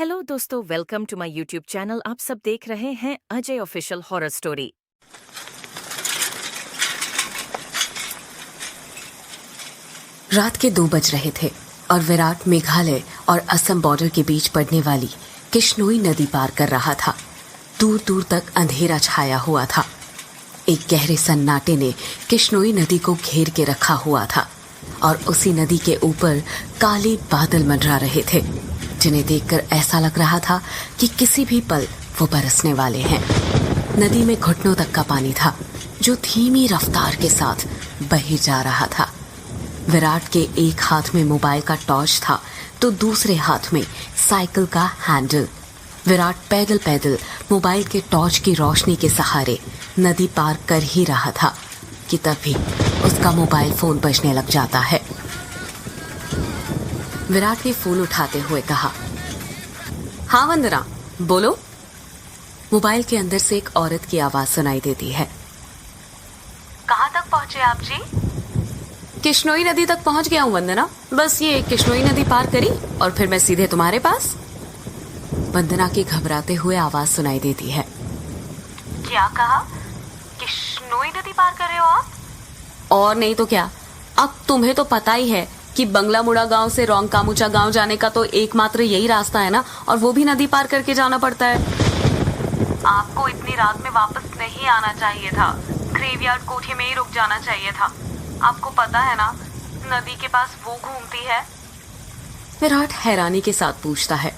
Hello दोस्तों, welcome to my YouTube channel. आप सब देख रहे हैं अजय ऑफिशियल हॉरर स्टोरी। रात के 2 बज रहे थे और विराट मेघालय और असम बॉर्डर के बीच पड़ने वाली किश्नोई नदी पार कर रहा था। दूर दूर तक अंधेरा छाया हुआ था। एक गहरे सन्नाटे ने किश्नोई नदी को घेर के रखा हुआ था और उसी नदी के ऊपर काले बादल मंडरा रहे थे, जिन्हें देखकर ऐसा लग रहा था कि किसी भी पल वो बरसने वाले हैं। नदी में घुटनों तक का पानी था, जो धीमी रफ्तार के साथ बह जा रहा था। विराट के एक हाथ में मोबाइल का टॉर्च था तो दूसरे हाथ में साइकिल का हैंडल। विराट पैदल पैदल मोबाइल के टॉर्च की रोशनी के सहारे नदी पार कर ही रहा था कि तभी उसका मोबाइल फोन बजने लग जाता है। विराट ने फोन उठाते हुए कहा, हाँ वंदना, बोलो। मोबाइल के अंदर से एक औरत की आवाज सुनाई देती है। कहाँ तक पहुँचे आप जी? किश्नोई नदी तक पहुंच गया हूँ वंदना। बस ये किश्नोई नदी पार करी और फिर मैं सीधे तुम्हारे पास। वंदना की घबराते हुए आवाज सुनाई देती है। क्या कहा? किश्नोई नदी पार कर रहे हो आप? और नहीं तो क्या। अब तुम्हें तो पता ही है कि बंगला मुड़ा गांव से रोंगकामुचा गांव जाने का तो एकमात्र यही रास्ता है ना, और वो भी नदी पार करके जाना पड़ता है। आपको इतनी रात में वापस नहीं आना चाहिए था। ग्रेवयार्ड कोठी में ही रुक जाना चाहिए था। आपको पता है ना, नदी के पास वो घूमती है। विराट हैरानी के साथ पूछता है,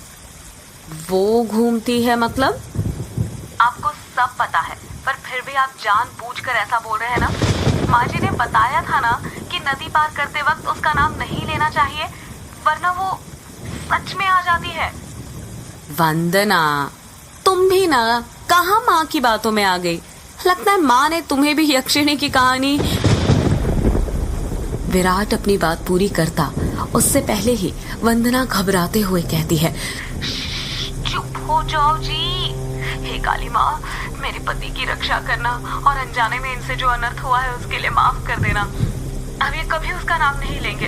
वो घूमती है मतलब? आपको सब पता है, पर फिर भी आप जानबूझकर ऐसा बोल रहे हैं ना। माँ जी ने बताया था ना कि नदी पार करते वक्त उसका नाम नहीं लेना चाहिए, वरना वो सच में आ जाती है। वंदना, तुम भी ना कहाँ माँ की बातों में आ गई। लगता है माँ ने तुम्हें भी यक्षिणी की कहानी। विराट अपनी बात पूरी करता उससे पहले ही वंदना घबराते हुए कहती है, चुप हो जाओ जी। हे काली माँ, मेरे पति की रक्षा करना और अनजाने में इनसे जो अनर्थ हुआ है उसके लिए माफ कर देना। अब ये कभी उसका नाम नहीं लेंगे।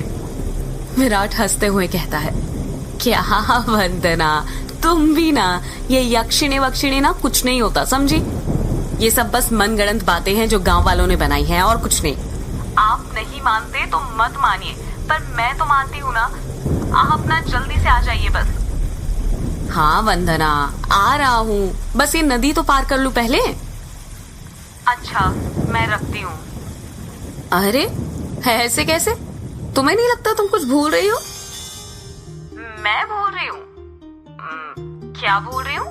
विराट हंसते हुए कहता है, क्या वंदना, तुम भी ना, ये यक्षिणी वक्षिणी ना कुछ नहीं होता, समझी? ये सब बस मनगढ़ंत बातें हैं जो गांव वालों ने बनाई हैं, और कुछ नहीं। आप नहीं मानते तो मत मानिए, पर मैं तो मानती हूँ ना। आप ना जल्दी से आ जाइए बस। हाँ वंदना, आ रहा हूँ, बस ये नदी तो पार कर लूं पहले। अच्छा, मैं रखती हूँ। अरे ऐसे कैसे? तुम्हें नहीं लगता तुम कुछ भूल रही हो? मैं भूल रही हूँ? क्या भूल रही हूँ?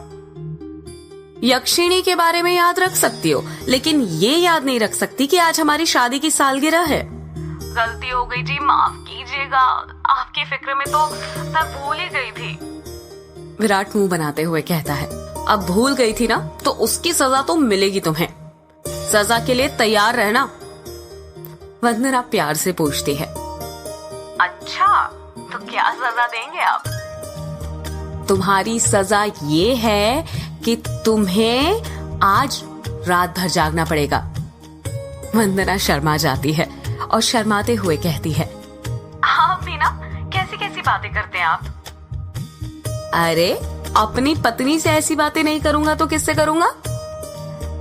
यक्षिणी के बारे में याद रख सकती हो, लेकिन ये याद नहीं रख सकती कि आज हमारी शादी की सालगिरह है। गलती हो गई जी, माफ कीजिएगा। आपकी फिक्र में तो मैं भूल ही गई थी। विराट मुंह बनाते हुए कहता है, अब भूल गई थी ना तो उसकी सजा तो मिलेगी तुम्हें। सजा के लिए तैयार रहना। वंदना प्यार से पूछती है, अच्छा, तो क्या सजा देंगे आप? तुम्हारी सजा ये है कि तुम्हें आज रात भर जागना पड़ेगा। वंदना शर्मा जाती है और शर्माते हुए कहती है, आप भी ना कैसी कैसी बातें करते हैं आप। अरे अपनी पत्नी से ऐसी बातें नहीं करूंगा तो किससे करूंगा?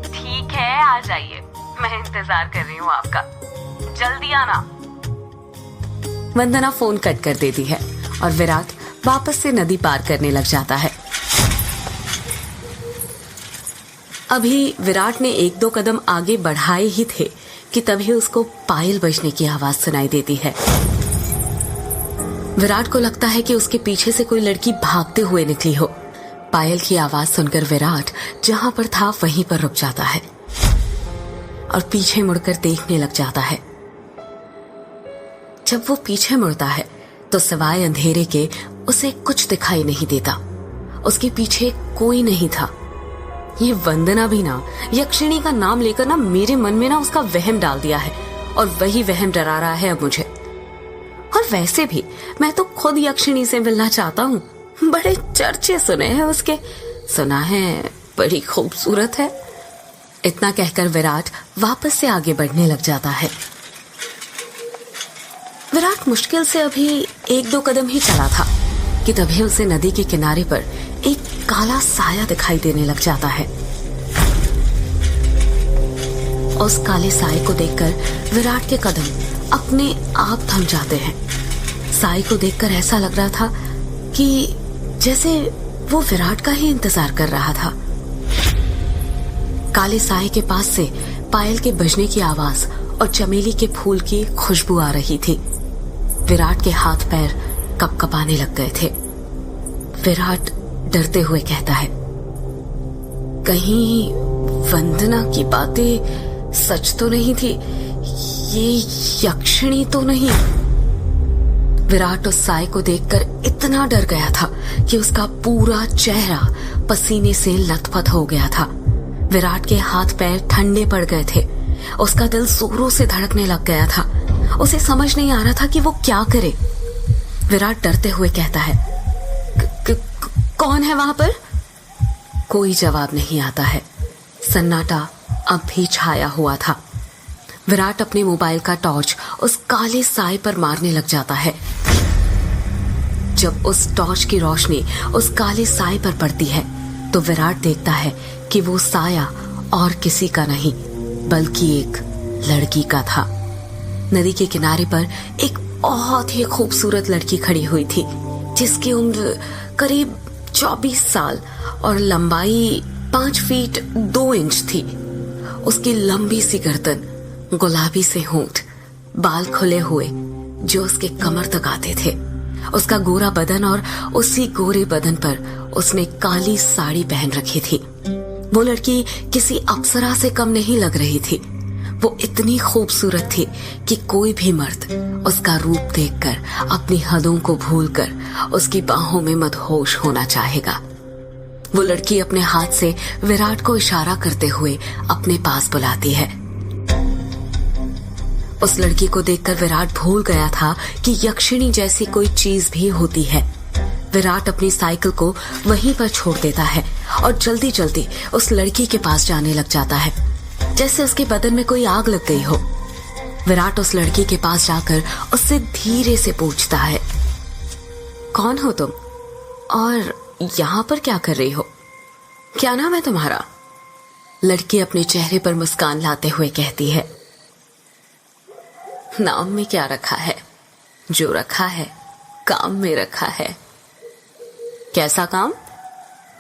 ठीक है, आ जाइए, मैं इंतजार कर रही हूँ आपका। जल्दी आना। वंदना फोन कट कर देती है और विराट वापस से नदी पार करने लग जाता है। अभी विराट ने 1-2 कदम आगे बढ़ाए ही थे कि तभी उसको पायल बजने की आवाज सुनाई देती है। विराट को लगता है कि उसके पीछे से कोई लड़की भागते हुए निकली हो। पायल की आवाज सुनकर विराट जहां पर था वहीं पर रुक जाता है और पीछे मुड़कर देखने लग जाता है। जब वो पीछे मुड़ता है तो सिवाय अंधेरे के उसे कुछ दिखाई नहीं देता। उसके पीछे कोई नहीं था। ये वंदना भी ना यक्षिणी का नाम लेकर ना मेरे मन में ना उसका वहम डाल दिया है, और वही वहम डरा रहा है अब मुझे। और वैसे भी मैं तो खुद यक्षिणी से मिलना चाहता हूँ। बड़े चर्चे सुने हैं उसके, सुना है बड़ी खूबसूरत है। इतना कहकर विराट वापस से आगे बढ़ने लग जाता है। विराट मुश्किल से अभी 1-2 कदम ही चला था कि तभी उसे नदी के किनारे पर एक काला साया दिखाई देने लग जाता है। उस काले साए को देखकर विराट के कदम अपने आप थम जाते हैं। साए को देखकर ऐसा लग रहा था कि जैसे वो विराट का ही इंतजार कर रहा था। काले साए के पास से पायल के बजने की आवाज और चमेली के फूल की खुशबू आ रही थी। विराट के हाथ पैर कपकपाने लग गए थे। विराट डरते हुए कहता है, कहीं वंदना की बातें सच तो नहीं थी? ये यक्षिणी तो नहीं? विराट उस साए को देखकर इतना डर गया था कि उसका पूरा चेहरा पसीने से लथपथ हो गया था। विराट के हाथ पैर ठंडे पड़ गए थे। उसका दिल जोरों से धड़कने लग गया था। उसे समझ नहीं आ रहा था कि वो क्या करे। विराट डरते हुए कहता है, कौन है वहां पर? कोई जवाब नहीं आता है। सन्नाटा अब भी छाया हुआ था। विराट अपने मोबाइल का टॉर्च उस काले साए पर मारने लग जाता है। जब उस टॉर्च की रोशनी उस काले साए पर पड़ती है तो विराट देखता है कि वो साया और किसी का नहीं बल्कि एक लड़की का था। नदी के किनारे पर एक बहुत ही खूबसूरत लड़की खड़ी हुई थी, जिसकी उम्र करीब 24 साल और लंबाई 5 फीट 2 इंच थी। उसकी लंबी सी गर्दन, गुलाबी से होंठ, बाल खुले हुए जो उसके कमर तक आते थे, उसका गोरा बदन और उसी गोरे बदन पर उसने काली साड़ी पहन रखी थी। वो लड़की किसी अप्सरा से कम नहीं लग रही थी। वो इतनी खूबसूरत थी कि कोई भी मर्द उसका रूप देखकर अपनी हदों को भूलकर उसकी बाहों में मदहोश होना चाहेगा। वो लड़की अपने हाथ से विराट को इशारा करते हुए अपने पास बुलाती है। उस लड़की को देखकर विराट भूल गया था कि यक्षिणी जैसी कोई चीज भी होती है। विराट अपनी साइकिल को वहीं पर छोड़ देता है और जल्दी जल्दी उस लड़की के पास जाने लग जाता है, जैसे उसके बदन में कोई आग लग गई हो। विराट उस लड़की के पास जाकर उससे धीरे से पूछता है, कौन हो तुम और यहाँ पर क्या कर रही हो? क्या नाम है तुम्हारा? लड़की अपने चेहरे पर मुस्कान लाते हुए कहती है, नाम में क्या रखा है, जो रखा है काम में रखा है। कैसा काम?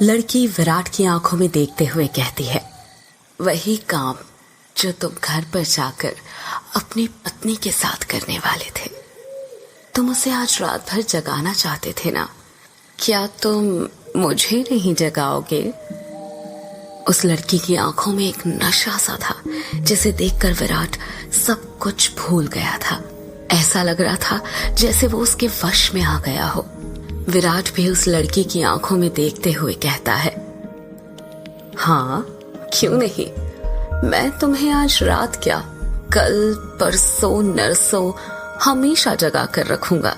लड़की विराट की आंखों में देखते हुए कहती है, वही काम जो तुम घर पर जाकर अपनी पत्नी के साथ करने वाले थे। तुम उसे आज रात भर जगाना चाहते थे ना? क्या तुम मुझे नहीं जगाओगे? उस लड़की की आंखों में एक नशा सा था, जिसे देखकर विराट सब कुछ भूल गया था। ऐसा लग रहा था जैसे वो उसके वश में आ गया हो। विराट भी उस लड़की की आंखों में देखते हुए कहता है, हाँ क्यों नहीं, मैं तुम्हें आज रात क्या, कल परसों नरसों हमेशा जगा कर रखूंगा,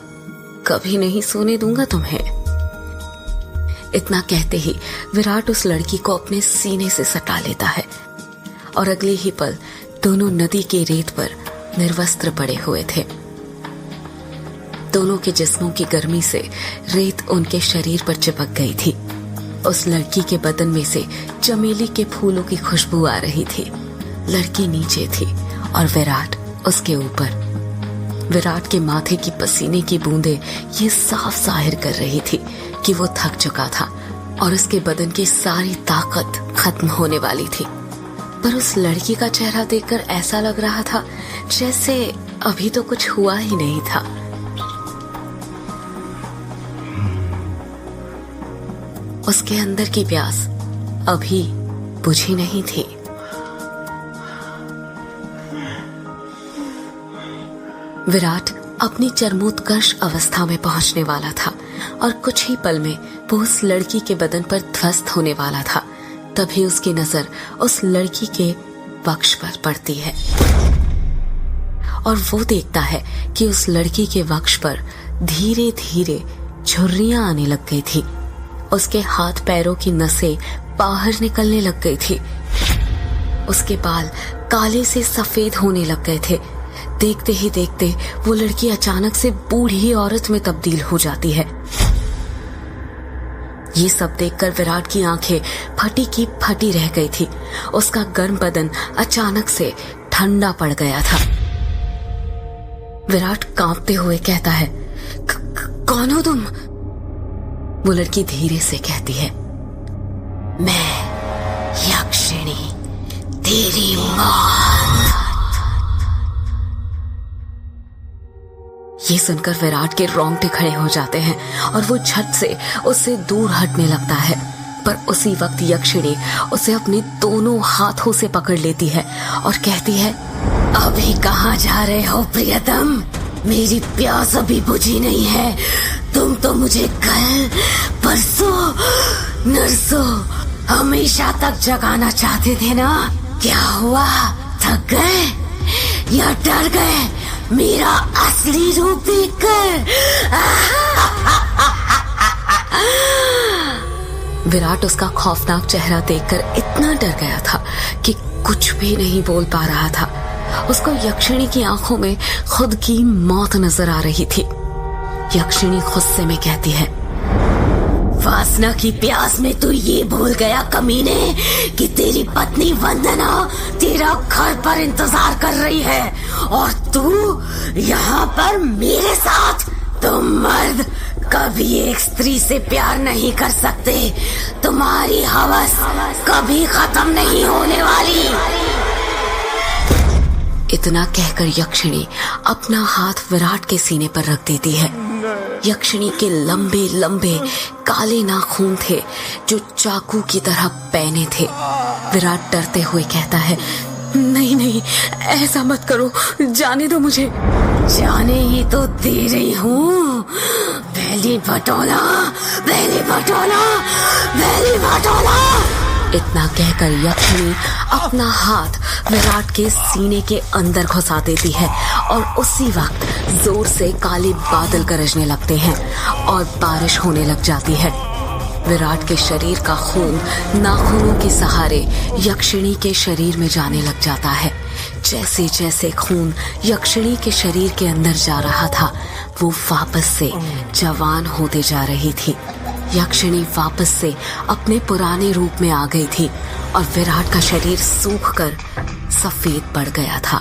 कभी नहीं सोने दूंगा तुम्हें। इतना कहते ही विराट उस लड़की को अपने सीने से सटा लेता है और अगले ही पल दोनों नदी के रेत पर निर्वस्त्र पड़े हुए थे। दोनों के जिस्मों की गर्मी से रेत उनके शरीर पर चिपक गई थी। उस लड़की के बदन में से चमेली के फूलों की खुशबू आ रही थी। लड़की नीचे थी और विराट उसके ऊपर। विराट के माथे की पसीने की बूंदें ये साफ जाहिर कर रही थी कि वो थक चुका था और उसके बदन की सारी ताकत खत्म होने वाली थी। पर उस लड़की का चेहरा देखकर ऐसा लग रहा था जैसे अभी तो कुछ हुआ ही नहीं था। उसके अंदर की प्यास अभी बुझी नहीं थी। विराट अपनी चरमोत्कर्ष अवस्था में पहुंचने वाला था और कुछ ही पल में वो उस लड़की के बदन पर ध्वस्त होने वाला था। तभी उसकी नजर उस लड़की के वक्ष पर पड़ती है और वो देखता है कि उस लड़की के वक्ष पर धीरे धीरे झुर्रियां आने लग गई थी। उसके हाथ पैरों की नसें बाहर निकलने लग गई थी। उसके बाल काले से सफेद होने लग गए थे। देखते ही देखते वो लड़की अचानक से बूढ़ी औरत में तब्दील हो जाती है। ये सब देखकर विराट की आंखें फटी की फटी रह गई थी। उसका गर्म बदन अचानक से ठंडा पड़ गया था। विराट कांपते हुए कहता है, कौन हो तुम? वो लड़की धीरे से कहती है, मैं यक्षिणी, तेरी मौत। ये सुनकर विराट के रोंगटे खड़े हो जाते हैं और वो झट से उससे दूर हटने लगता है। पर उसी वक्त यक्षिणी उसे अपने दोनों हाथों से पकड़ लेती है और कहती है, अभी कहाँ जा रहे हो प्रियतम? मेरी प्यास अभी बुझी नहीं है। तुम तो मुझे कल, परसों, नरसों, हमेशा तक जगाना चाहते थे ना। क्या हुआ? थक गए या डर गए मेरा असली रूप देखकर? विराट उसका खौफनाक चेहरा देखकर इतना डर गया था कि कुछ भी नहीं बोल पा रहा था। उसको यक्षिणी की आंखों में खुद की मौत नजर आ रही थी। यक्षिणी गुस्से में कहती है, वासना की प्यास में तू ये भूल गया कमीने कि तेरी पत्नी वंदना तेरा घर पर इंतजार कर रही है और तू यहाँ पर मेरे साथ। तुम मर्द कभी एक स्त्री से प्यार नहीं कर सकते। तुम्हारी हवस कभी खत्म नहीं होने वाली। इतना कहकर यक्षिणी अपना हाथ विराट के सीने पर रख देती है। यक्षिणी के लंबे लंबे काले नाखून थे जो चाकू की तरह पैने थे। विराट डरते हुए कहता है, नहीं नहीं, ऐसा मत करो, जाने दो मुझे। जाने ही तो दे रही हूँ। पहली भटोला, पहली भटोला, पहली भटोला। इतना कहकर यक्षिणी अपना हाथ विराट के सीने के अंदर घुसा देती है और उसी वक्त जोर से काले बादल गरजने लगते हैं और बारिश होने लग जाती है। विराट के शरीर का खून नाखूनों के सहारे यक्षिणी के शरीर में जाने लग जाता है। जैसे जैसे खून यक्षिणी के शरीर के अंदर जा रहा था, वो वापस से जवान होते जा रही थी। यक्षिणी वापस से अपने पुराने रूप में आ गई थी और विराट का शरीर सूखकर सफेद पड़ गया था।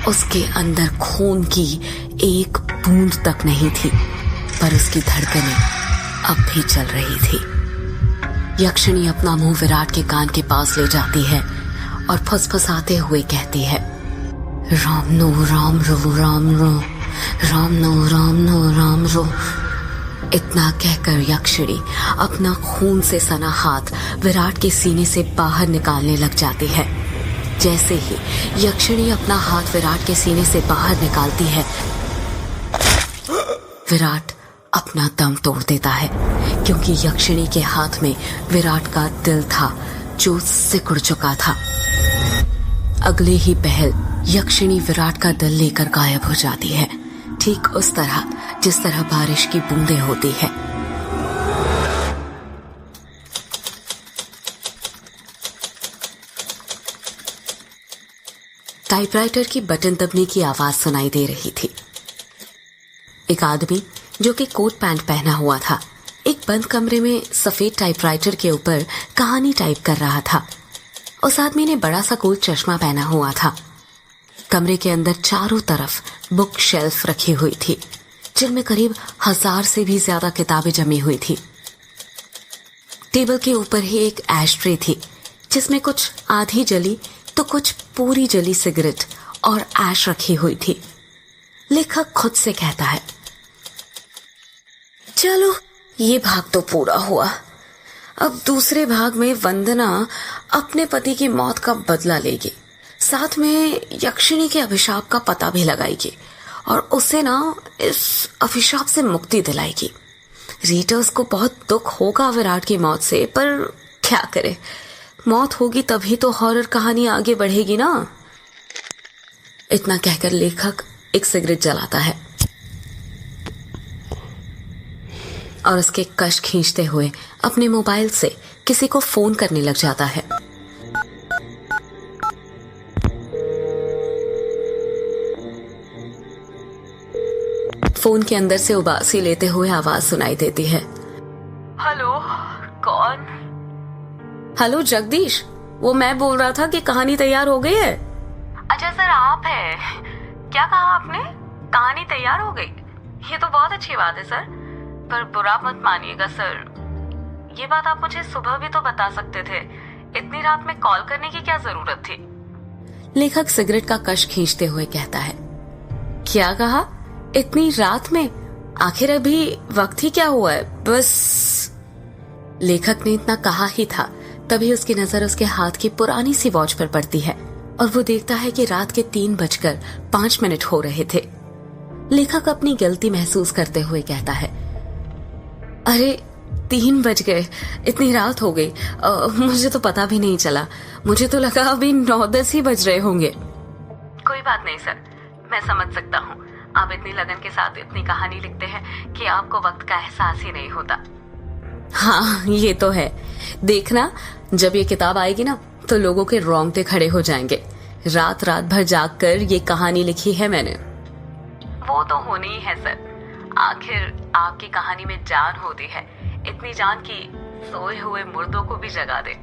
उसके अंदर खून की एक बूंद तक नहीं थी, पर उसकी धड़कनें अब भी चल रही थी। यक्षिणी अपना मुंह विराट के कान के पास ले जाती है और फुसफुसाते हुए कहती है, राम नो राम रो, राम रो, राम नो राम नो राम रो। इतना कहकर यक्षिणी अपना खून से सना हाथ विराट के सीने से बाहर निकालने लग जाती है। जैसे ही यक्षिणी अपना हाथ विराट के सीने से बाहर निकालती है, विराट अपना दम तोड़ देता है, क्योंकि यक्षिणी के हाथ में विराट का दिल था जो सिकुड़ चुका था। अगले ही पहल यक्षिणी विराट का दिल लेकर गायब हो जाती है, ठीक उस तरह जिस तरह बारिश की बूंदें होती है। टाइपराइटर की बटन दबने की आवाज सुनाई दे रही थी। एक आदमी जो कि कोट पैंट पहना हुआ था, एक बंद कमरे में सफेद टाइपराइटर के ऊपर कहानी टाइप कर रहा था। उस आदमी ने बड़ा सा गोल चश्मा पहना हुआ था। कमरे के अंदर चारों तरफ बुक शेल्फ रखी हुई थी, जिनमें करीब 1000 से भी ज्यादा किताबें जमी हुई थी। टेबल के ऊपर ही एक ऐश ट्रे थी, जिसमें कुछ आधी जली तो कुछ पूरी जली सिगरेट और ऐश रखी हुई थी। लेखक खुद से कहता है, चलो ये भाग तो पूरा हुआ। अब दूसरे भाग में वंदना अपने पति की मौत का बदला लेगी, साथ में यक्षिणी के अभिशाप का पता भी लगाएगी और उसे ना इस अभिशाप से मुक्ति दिलाएगी। रीडर्स को बहुत दुख होगा विराट की मौत से, पर क्या करे, मौत होगी तभी तो हॉरर कहानी आगे बढ़ेगी ना। इतना कहकर लेखक एक सिगरेट जलाता है और उसके कश खींचते हुए अपने मोबाइल से किसी को फोन करने लग जाता है। फोन के अंदर से उबासी लेते हुए आवाज सुनाई देती है, हेलो, कौन? हेलो जगदीश, वो मैं बोल रहा था कि कहानी तैयार हो गई है। अच्छा सर, आप हैं? क्या कहा आपने? कहानी तैयार हो गई? ये तो बहुत अच्छी बात है सर, पर बुरा मत मानिएगा सर। ये बात आप मुझे सुबह भी तो बता सकते थे। इतनी रात में कॉल करने की क्या जरूरत थी? लेखक सिगरेट का कश खींचते हुए कहता है। क्या कहा? इतनी रात में? आखिर अभी वक्त ही क्या हुआ है? बस। लेखक ने इतना कहा ही था, तभी उसकी नजर उसके हाथ की पुरानी सी वॉच पर पड़ती है और वो देखता है कि रात के 3:05 हो रहे थे। लेखक अपनी गलती महसूस करते हुए कहता है, अरे 3 बज गए, इतनी रात हो गई। मुझे तो पता भी नहीं चला। मुझे तो लगा अभी 9-10 ही बज रहे होंगे। कोई बात नहीं सर, मैं समझ सकता हूँ। आप इतनी लगन के साथ इतनी कहानी लिखते हैं कि आपको वक्त का एहसास ही नहीं होता। हाँ, ये तो है। देखना, जब ये किताब आएगी ना तो लोगों के रोंगटे खड़े हो जाएंगे। रात भर जाग कर ये कहानी लिखी है मैंने। वो तो होनी ही है सर। आखिर आपकी कहानी में जान होती है, इतनी जान कि सोए हुए मुर्दों को भी जगा दे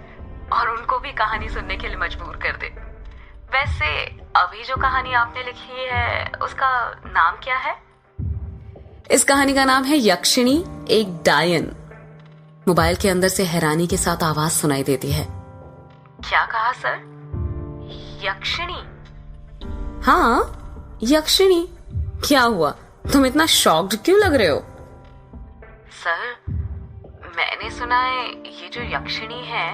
और उनको भी कहानी सुनने के लिए मजबूर कर दे। वैसे अभी जो कहानी आपने लिखी है उसका नाम क्या है? इस कहानी का नाम है यक्षिणी एक डायन। मोबाइल के अंदर से हैरानी के साथ आवाज सुनाई देती है। क्या कहा सर? यक्षिणी? हाँ, यक्षिणी। क्या हुआ, तुम इतना शॉक्ड क्यों लग रहे हो? सर, मैंने सुना है ये जो यक्षिणी है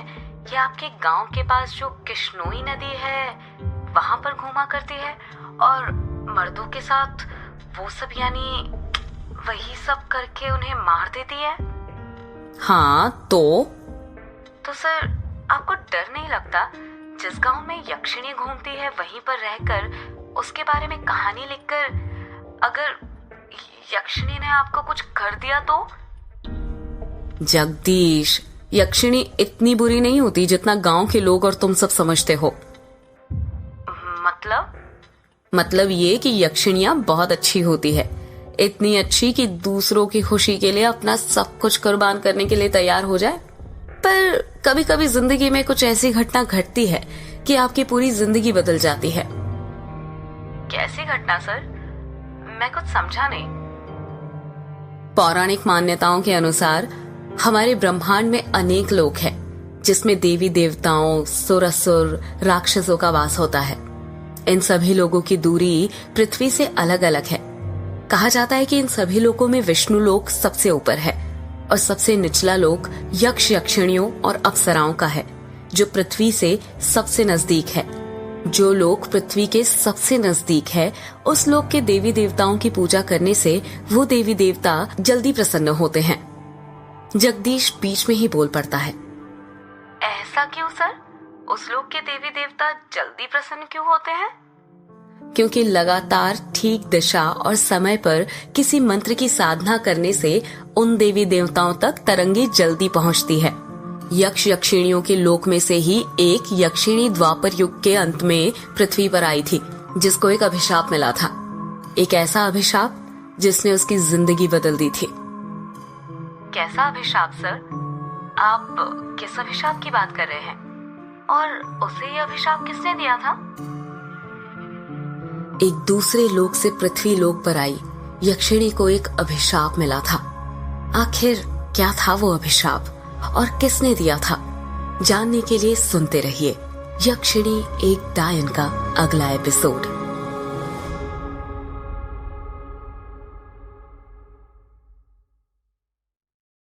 ये आपके गांव के पास जो किश्नोई नदी है वहां पर घूमा करती है और मर्दों के साथ वो सब, यानी वही सब करके उन्हें मार देती है। हाँ तो सर, आपको डर नहीं लगता जिस गांव में यक्षिणी घूमती है वहीं पर रहकर उसके बारे में कहानी लिखकर अगर यक्षिणी ने आपको कुछ कर दिया तो? जगदीश, यक्षिणी इतनी बुरी नहीं होती जितना गांव के लोग और तुम सब समझते हो। मतलब ये कि यक्षिणियां बहुत अच्छी होती है। इतनी अच्छी कि दूसरों की खुशी के लिए अपना सब कुछ कुर्बान करने के लिए तैयार हो जाए। पर कभी कभी जिंदगी में कुछ ऐसी घटना घटती है कि आपकी पूरी जिंदगी बदल जाती है। कैसी घटना सर? मैं कुछ समझा नहीं। पौराणिक मान्यताओं के अनुसार हमारे ब्रह्मांड में अनेक लोक हैं, जिसमें देवी देवताओं, सुर राक्षसों का वास होता है। इन सभी लोगों की दूरी पृथ्वी से अलग अलग है। कहा जाता है कि इन सभी लोकों में विष्णु लोक सबसे ऊपर है और सबसे निचला लोक यक्ष यक्षिणियों और अप्सराओं का है, जो पृथ्वी से सबसे नजदीक है। जो लोक पृथ्वी के सबसे नजदीक है, उस लोक के देवी देवताओं की पूजा करने से वो देवी देवता जल्दी प्रसन्न होते हैं। जगदीश बीच में ही बोल पड़ता है। ऐसा क्यों सर? उस लोक के देवी देवता जल्दी प्रसन्न क्यों होते हैं? क्योंकि लगातार ठीक दिशा और समय पर किसी मंत्र की साधना करने से उन देवी देवताओं तक तरंगे जल्दी पहुंचती है। यक्ष यक्षिणियों के लोक में से ही एक यक्षिणी द्वापर युग के अंत में पृथ्वी पर आई थी, जिसको एक अभिशाप मिला था। एक ऐसा अभिशाप जिसने उसकी जिंदगी बदल दी थी। कैसा अभिशाप सर? आप किस अभिशाप की बात कर रहे हैं? और उसे ये अभिशाप किसने दिया था? एक दूसरे लोक से पृथ्वी लोक पर आई यक्षिणी को एक अभिशाप मिला था। आखिर क्या था वो अभिशाप और किसने दिया था? जानने के लिए सुनते रहिए यक्षिणी एक डायन का अगला एपिसोड।